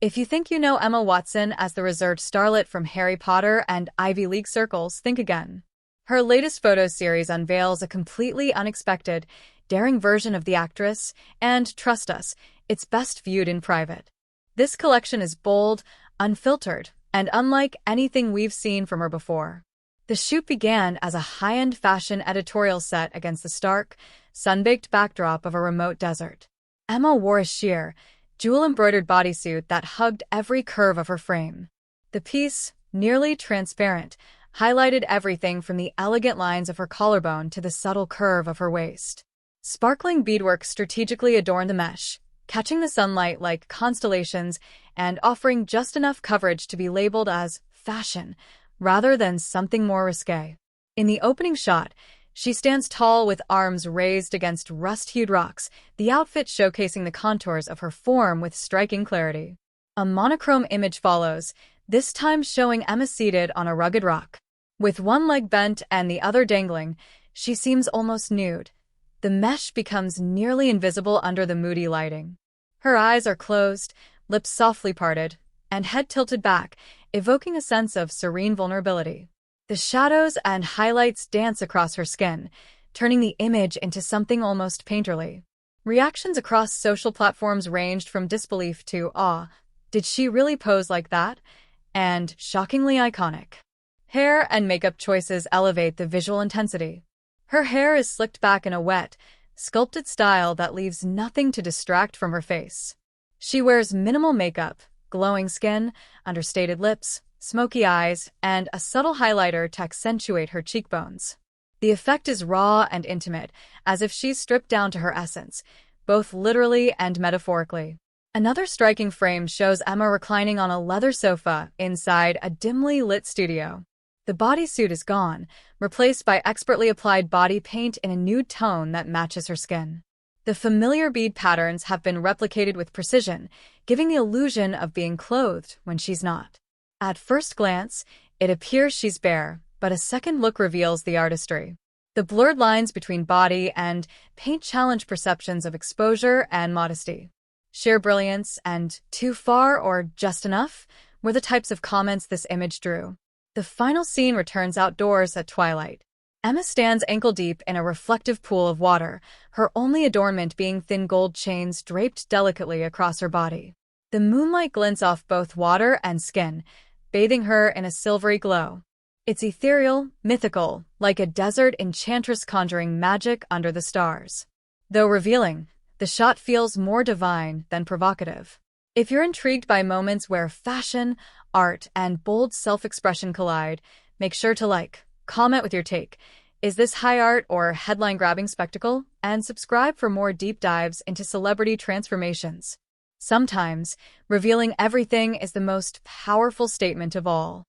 If you think you know Emma Watson as the reserved starlet from Harry Potter and Ivy League circles, think again. Her latest photo series unveils a completely unexpected, daring version of the actress, and trust us, it's best viewed in private. This collection is bold, unfiltered, and unlike anything we've seen from her before. The shoot began as a high-end fashion editorial set against the stark, sun-baked backdrop of a remote desert. Emma wore a sheer, jewel-embroidered bodysuit that hugged every curve of her frame. The piece, nearly transparent, highlighted everything from the elegant lines of her collarbone to the subtle curve of her waist. Sparkling beadwork strategically adorned the mesh, catching the sunlight like constellations and offering just enough coverage to be labeled as fashion, rather than something more risque. In the opening shot, she stands tall with arms raised against rust-hued rocks, the outfit showcasing the contours of her form with striking clarity. A monochrome image follows, this time showing Emma seated on a rugged rock. With one leg bent and the other dangling, she seems almost nude. The mesh becomes nearly invisible under the moody lighting. Her eyes are closed, lips softly parted, and head tilted back, evoking a sense of serene vulnerability. The shadows and highlights dance across her skin, turning the image into something almost painterly. Reactions across social platforms ranged from disbelief to awe. Did she really pose like that? And shockingly iconic. Hair and makeup choices elevate the visual intensity. Her hair is slicked back in a wet, sculpted style that leaves nothing to distract from her face. She wears minimal makeup, glowing skin, understated lips, smoky eyes, and a subtle highlighter to accentuate her cheekbones. The effect is raw and intimate, as if she's stripped down to her essence, both literally and metaphorically. Another striking frame shows Emma reclining on a leather sofa inside a dimly lit studio. The bodysuit is gone, replaced by expertly applied body paint in a nude tone that matches her skin. The familiar bead patterns have been replicated with precision, giving the illusion of being clothed when she's not. At first glance, it appears she's bare, but a second look reveals the artistry. The blurred lines between body and paint challenge perceptions of exposure and modesty. Sheer brilliance and too far or just enough were the types of comments this image drew. The final scene returns outdoors at twilight. Emma stands ankle-deep in a reflective pool of water, her only adornment being thin gold chains draped delicately across her body. The moonlight glints off both water and skin, bathing her in a silvery glow. It's ethereal, mythical, like a desert enchantress conjuring magic under the stars. Though revealing, the shot feels more divine than provocative. If you're intrigued by moments where fashion, art, and bold self-expression collide, make sure to like, comment with your take. Is this high art or headline-grabbing spectacle? And subscribe for more deep dives into celebrity transformations. Sometimes, revealing everything is the most powerful statement of all.